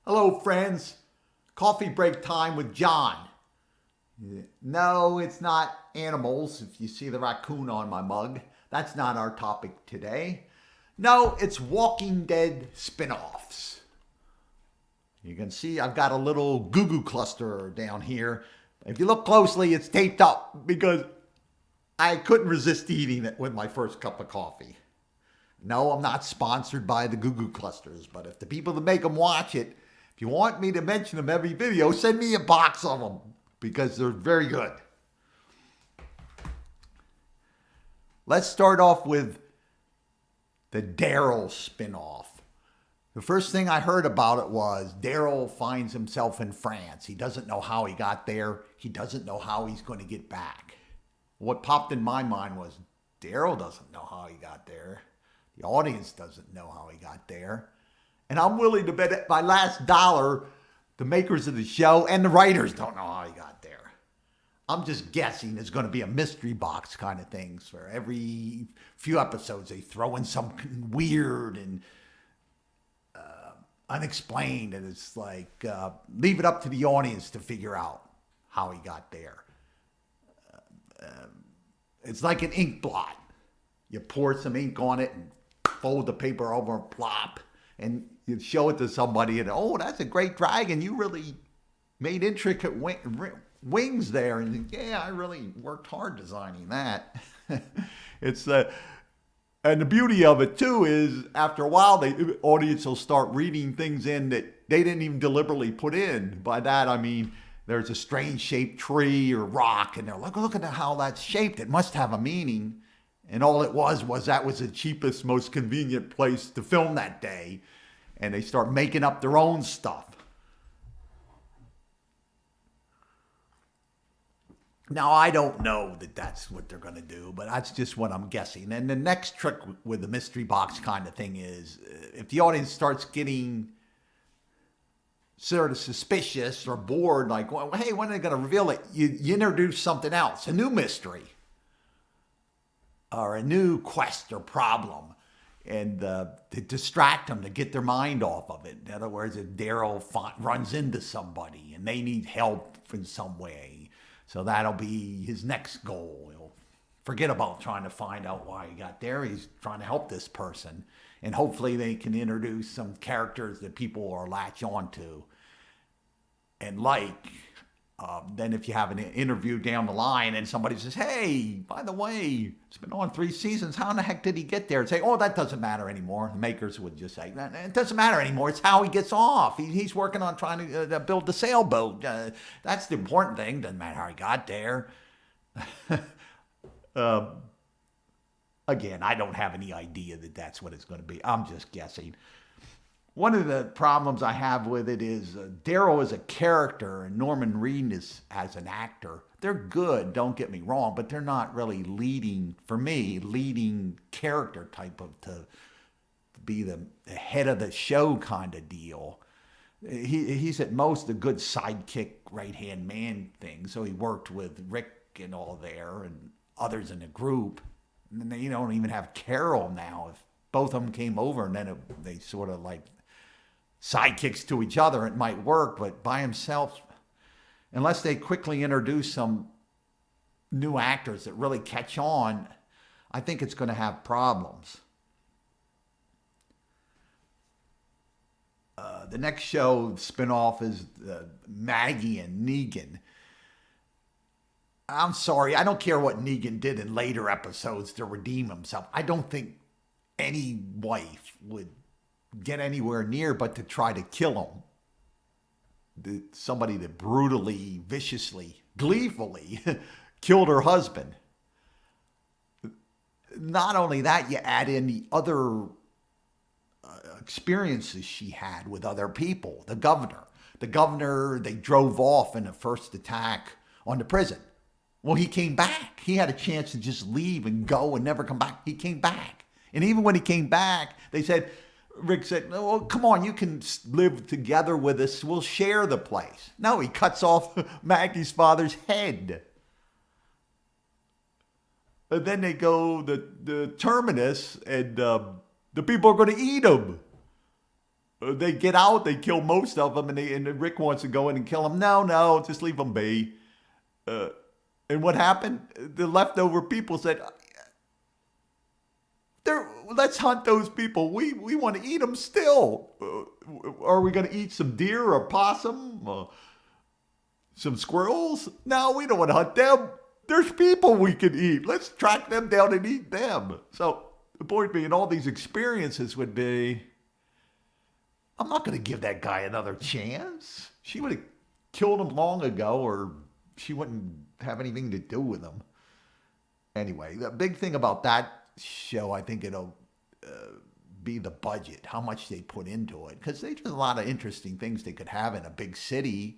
Hello, friends. Coffee break time with John. No, it's not animals. If you see the raccoon on my mug, that's not our topic today. No, it's Walking Dead spinoffs. You can see I've got a little goo cluster down here. If you look closely, it's taped up because I couldn't resist eating it with my first cup of coffee. No, I'm not sponsored by the goo clusters, but if the people that make them watch it, if you want me to mention them every video, send me a box of them because they're very good. Let's start off with the Darryl spinoff. The first thing I heard about it was Darryl finds himself in France. He doesn't know how he got there. He doesn't know how he's going to get back. What popped in my mind was Darryl doesn't know how he got there. The audience doesn't know how he got there. And I'm willing to bet my last dollar the makers of the show and the writers don't know how he got there. I'm just guessing it's going to be a mystery box kind of things. For every few episodes, they throw in something weird and unexplained. And it's like, leave it up to the audience to figure out how he got there. It's like an ink blot. You pour some ink on it and fold the paper over and plop. And you show it to somebody and, oh, that's a great dragon. You really made intricate wings there. And yeah, I really worked hard designing that. And the beauty of it too is after a while, the audience will start reading things in that they didn't even deliberately put in. By that, I mean, there's a strange shaped tree or rock and they're like, look at how that's shaped. It must have a meaning. And all it was that was the cheapest, most convenient place to film that day. And they start making up their own stuff. Now, I don't know that that's what they're going to do, but that's just what I'm guessing. And the next trick with the mystery box kind of thing is if the audience starts getting sort of suspicious or bored, like, well, hey, when are they going to reveal it? You introduce something else, a new mystery or a new quest or problem. And to distract them, to get their mind off of it. In other words, if Darryl runs into somebody and they need help in some way, so that'll be his next goal. He'll forget about trying to find out why he got there. He's trying to help this person. And hopefully they can introduce some characters that people will latch on to and like. Then if you have an interview down the line and somebody says, hey, by the way, it's been on 3 seasons. How in the heck did he get there? And say, oh, that doesn't matter anymore. The makers would just say, it doesn't matter anymore. It's how he gets off. He's working on trying to build the sailboat. That's the important thing. Doesn't matter how he got there. Again, I don't have any idea that that's what it's going to be. I'm just guessing. One of the problems I have with it is Darryl is a character and Norman Reedus as an actor. They're good, don't get me wrong, but they're not really leading character type of to be the head of the show kind of deal. He's at most a good sidekick, right-hand man thing. So he worked with Rick and all there and others in the group. And they don't even have Carol now. If both of them came over and then they sort of like sidekicks to each other, it might work, but by himself, unless they quickly introduce some new actors that really catch on, I think it's going to have problems. The next show spinoff is Maggie and Negan. I'm sorry, I don't care what Negan did in later episodes to redeem himself. I don't think any wife would get anywhere near but to try to kill him. Somebody that brutally, viciously, gleefully killed her husband. Not only that, you add in the other experiences she had with other people. The governor, they drove off in the first attack on the prison. Well, he came back. He had a chance to just leave and go and never come back. He came back. And even when he came back, Rick said, well, come on, you can live together with us. We'll share the place. No, he cuts off Maggie's father's head. And then they go to the terminus and the people are going to eat him. They get out, they kill most of them, and Rick wants to go in and kill them. No, no, just leave them be. And what happened? The leftover people said, let's hunt those people. We want to eat them still. Are we going to eat some deer or possum? Some squirrels? No, we don't want to hunt them. There's people we can eat. Let's track them down and eat them. So the point being, all these experiences would be, I'm not going to give that guy another chance. She would have killed him long ago, or she wouldn't have anything to do with him. Anyway, the big thing about that show, I think it'll be the budget, how much they put into it. Because there's a lot of interesting things they could have in a big city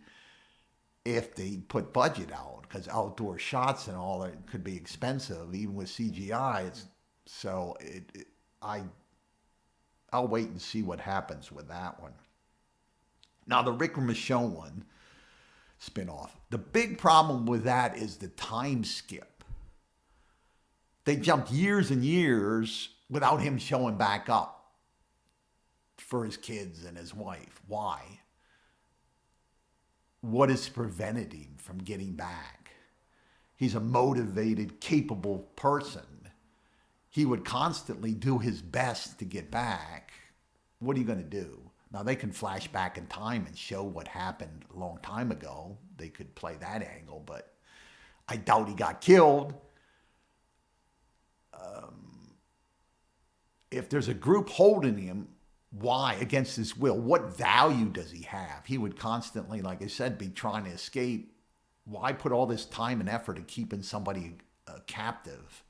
if they put budget out. Because outdoor shots and all that could be expensive, even with CGI. I'll wait and see what happens with that one. Now, the Rick Michonne one, spinoff. The big problem with that is the time skip. They jumped years and years without him showing back up for his kids and his wife. Why? What has prevented him from getting back? He's a motivated, capable person. He would constantly do his best to get back. What are you going to do? Now, they can flash back in time and show what happened a long time ago. They could play that angle, but I doubt he got killed. If there's a group holding him, why? Against his will. What value does he have? He would constantly, like I said, be trying to escape. Why put all this time and effort in keeping somebody captive?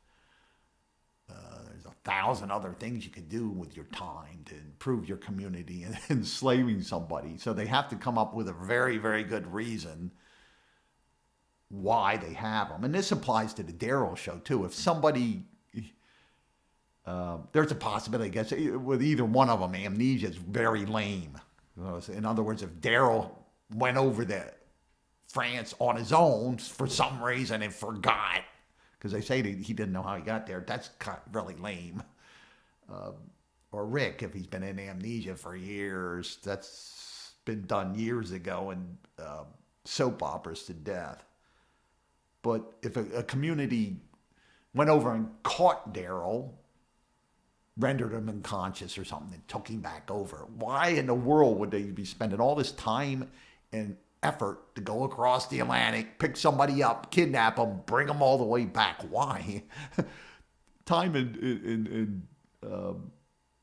There's 1,000 other things you could do with your time to improve your community and enslaving somebody. So they have to come up with a very, very good reason why they have them. And this applies to the Darryl show, too. If somebody... there's a possibility, I guess, with either one of them, amnesia is very lame. In other words, if Darryl went over to France on his own for some reason and forgot, because they say he didn't know how he got there, that's really lame. Or Rick, if he's been in amnesia for years, that's been done years ago in soap operas to death. But if a community went over and caught Darryl, rendered him unconscious or something, and took him back over, why in the world would they be spending all this time and effort to go across the Atlantic, pick somebody up, kidnap them, bring them all the way back? Why? Time and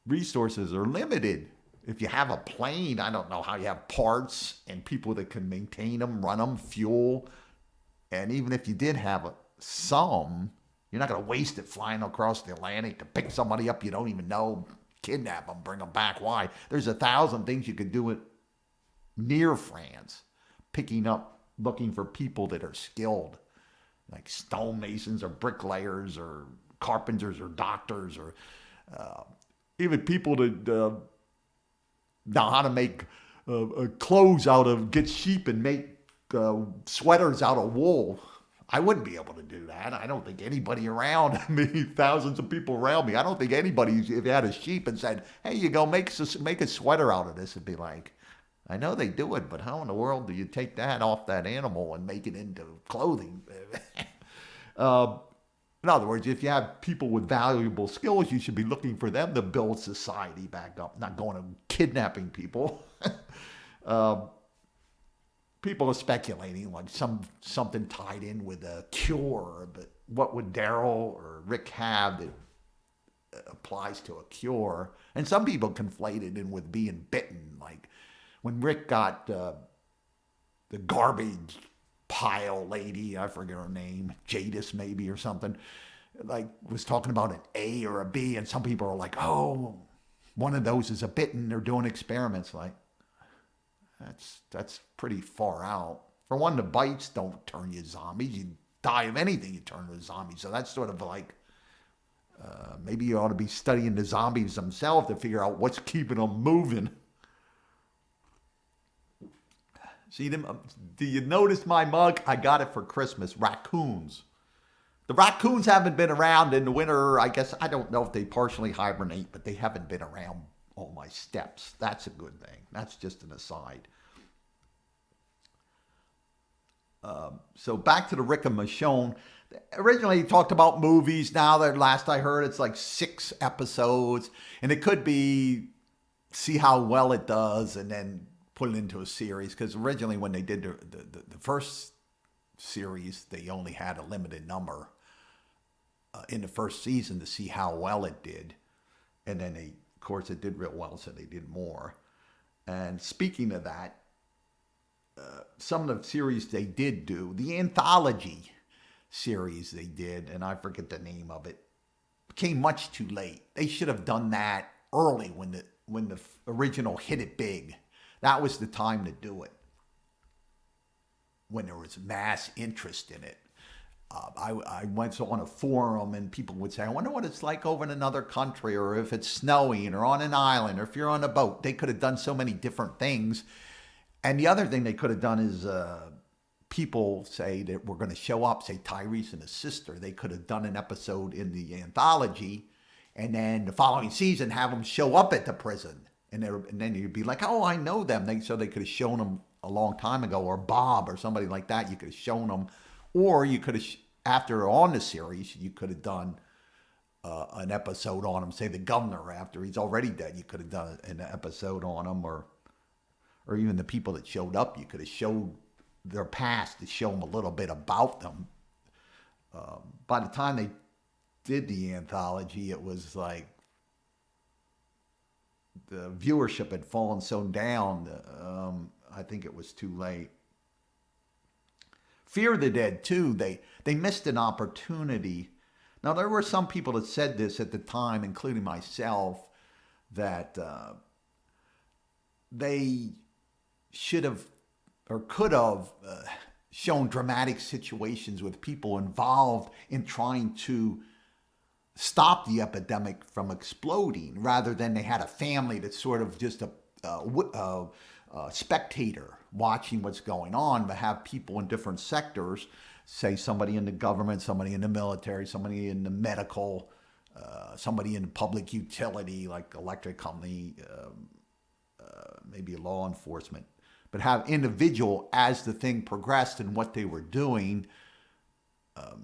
resources are limited. If you have a plane, I don't know how you have parts and people that can maintain them, run them, fuel. And even if you did have some, you're not going to waste it flying across the Atlantic to pick somebody up you don't even know, kidnap them, bring them back. Why? There's 1,000 things you could do it near France, picking up, looking for people that are skilled, like stonemasons or bricklayers or carpenters or doctors, or even people that know how to make clothes get sheep and make sweaters out of wool. I wouldn't be able to do that. I don't think anybody around me, thousands of people around me, I don't think anybody, if you had a sheep and said, hey, you go make a sweater out of this, it'd be like, I know they do it, but how in the world do you take that off that animal and make it into clothing? In other words, if you have people with valuable skills, you should be looking for them to build society back up, not going and kidnapping people. People are speculating like something tied in with a cure, but what would Darryl or Rick have that applies to a cure? And some people conflate it in with being bitten, like when Rick got the garbage pile lady, I forget her name, Jadis maybe or something, like was talking about an A or a B, and some people are like, oh, one of those is a bitten, they're doing experiments. Like, that's pretty far out. For one, the bites don't turn you zombies. You die of anything, you turn into a zombie. So that's sort of like, maybe you ought to be studying the zombies themselves to figure out what's keeping them moving. See them? Do you notice my mug? I got it for Christmas. Raccoons. The raccoons haven't been around in the winter. I guess, I don't know if they partially hibernate, but they haven't been around all my steps. That's a good thing. That's just an aside. So back to the Rick and Michonne. Originally, he talked about movies. Now, that last I heard, it's like 6 episodes. And it could be see how well it does and then put it into a series. Because originally, when they did the first series, they only had a limited number in the first season to see how well it did. And then, of course, it did real well, so they did more. And speaking of that, some of the series they did do, the anthology series they did, and I forget the name of it, came much too late. They should have done that early when the original hit it big. That was the time to do it, when there was mass interest in it. I went on a forum and people would say, I wonder what it's like over in another country, or if it's snowing, or on an island, or if you're on a boat. They could have done so many different things. And the other thing they could have done is people say that we're going to show up, say Tyrese and his sister. They could have done an episode in the anthology, and then the following season have them show up at the prison. And then you'd be like, oh, I know them. So they could have shown them a long time ago, or Bob or somebody like that. You could have shown them. Or you could have, after on the series, you could have done an episode on him. Say the governor, after he's already dead, you could have done an episode on him, or even the people that showed up. You could have showed their past to show them a little bit about them. By the time they did the anthology, it was like the viewership had fallen so down. I think it was too late. Fear the Dead, too, they missed an opportunity. Now, there were some people that said this at the time, including myself, that they should have or could have shown dramatic situations with people involved in trying to stop the epidemic from exploding, rather than they had a family that's sort of just a spectator watching what's going on, but have people in different sectors, say somebody in the government, somebody in the military, somebody in the medical, somebody in public utility like electric company, maybe law enforcement, but have individual, as the thing progressed and what they were doing.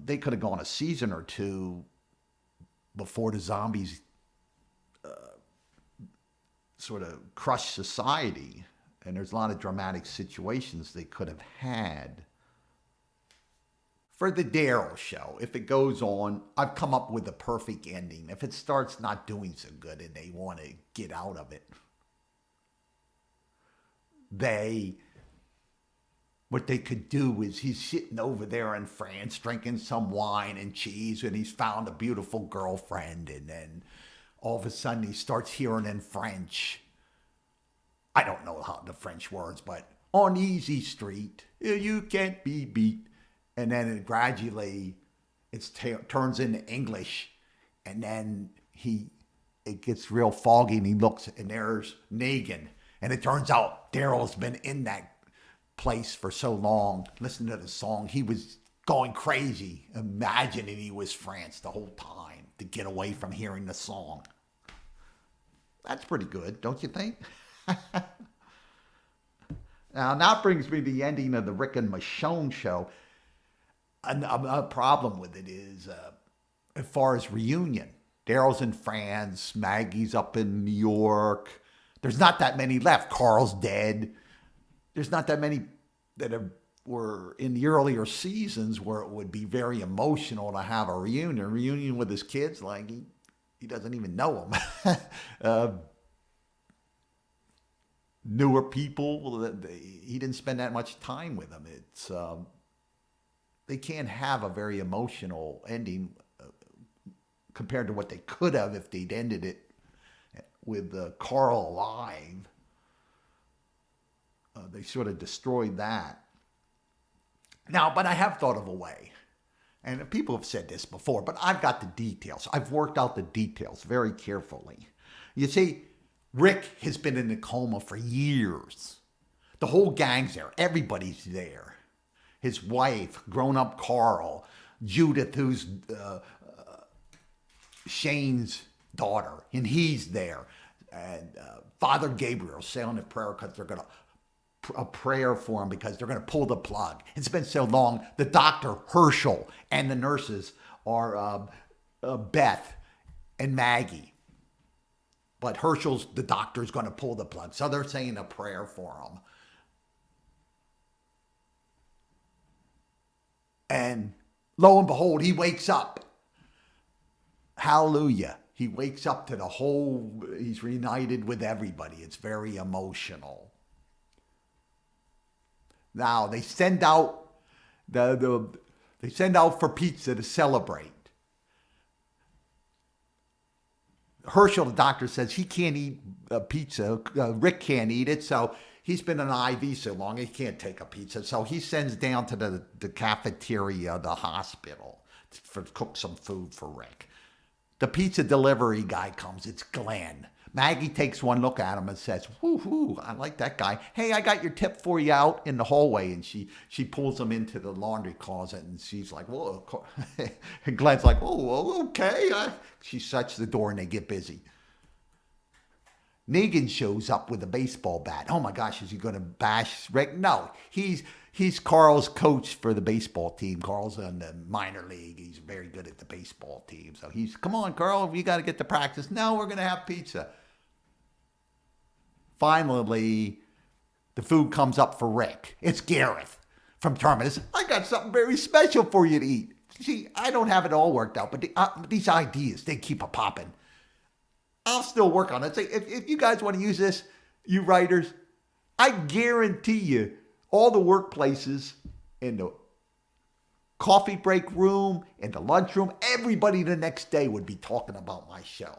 They could have gone a season or two before the zombies sort of crushed society. And there's a lot of dramatic situations they could have had. For the Darryl show, if it goes on, I've come up with a perfect ending. If it starts not doing so good and they want to get out of it, what they could do is he's sitting over there in France drinking some wine and cheese, and he's found a beautiful girlfriend, and then all of a sudden he starts hearing in French, I don't know how the French words, but on Easy Street, you can't be beat. And then it gradually turns into English. And then it gets real foggy, and he looks, and there's Negan. And it turns out Darryl's been in that place for so long, listening to the song. He was going crazy, imagining he was France the whole time to get away from hearing the song. That's pretty good, don't you think? Now that brings me to the ending of the Rick and Michonne show. A problem with it is, as far as reunion, Darryl's in France, Maggie's up in New York. There's not that many left. Carl's dead. There's not that many that were in the earlier seasons where it would be very emotional to have a reunion with his kids. Like he doesn't even know them. Newer people, he didn't spend that much time with them. It's they can't have a very emotional ending compared to what they could have if they'd ended it with Carl alive. They sort of destroyed that. Now, but I have thought of a way. And people have said this before, but I've got the details. I've worked out the details very carefully. You see, Rick has been in a coma for years. The whole gang's there. Everybody's there. His wife, grown-up Carl, Judith, who's Shane's daughter, and he's there. And Father Gabriel saying a prayer because they're going to a prayer for him because they're going to pull the plug. It's been so long. The doctor, Herschel, and the nurses are Beth and Maggie. But the doctor's going to pull the plug. So they're saying a prayer for him. And lo and behold, he wakes up. Hallelujah. He wakes up to he's reunited with everybody. It's very emotional. Now they send out they send out for pizza to celebrate. Herschel, the doctor, says he can't eat pizza. Rick can't eat it, so he's been in an IV so long he can't take a pizza. So he sends down to the cafeteria of the hospital to cook some food for Rick. The pizza delivery guy comes. It's Glenn. Maggie takes one look at him and says, whoo, I like that guy. Hey, I got your tip for you out in the hallway. And she pulls him into the laundry closet and she's like, whoa. And Glenn's like, oh, okay. She shuts the door and they get busy. Negan shows up with a baseball bat. Oh my gosh, is he going to bash Rick? No, he's Carl's coach for the baseball team. Carl's in the minor league. He's very good at the baseball team. So come on, Carl, we got to get to practice. No, we're going to have pizza. Finally, the food comes up for Rick. It's Gareth from Terminus. I got something very special for you to eat. See, I don't have it all worked out, but these ideas, they keep a popping. I'll still work on it. If you guys want to use this, you writers, I guarantee you all the workplaces in the coffee break room, in the lunchroom, everybody the next day would be talking about my show.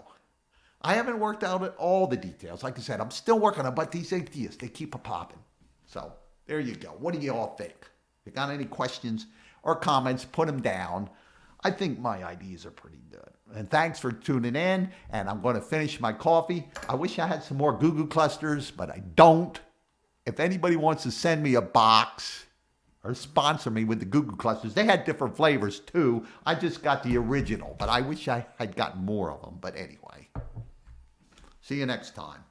I haven't worked out all the details. Like I said, I'm still working on it, but these ideas, they keep a popping. So there you go. What do you all think? If you got any questions or comments, put them down. I think my ideas are pretty good. And thanks for tuning in. And I'm going to finish my coffee. I wish I had some more Goo Goo clusters, but I don't. If anybody wants to send me a box or sponsor me with the Goo Goo clusters, they had different flavors too. I just got the original, but I wish I had gotten more of them. But anyway, see you next time.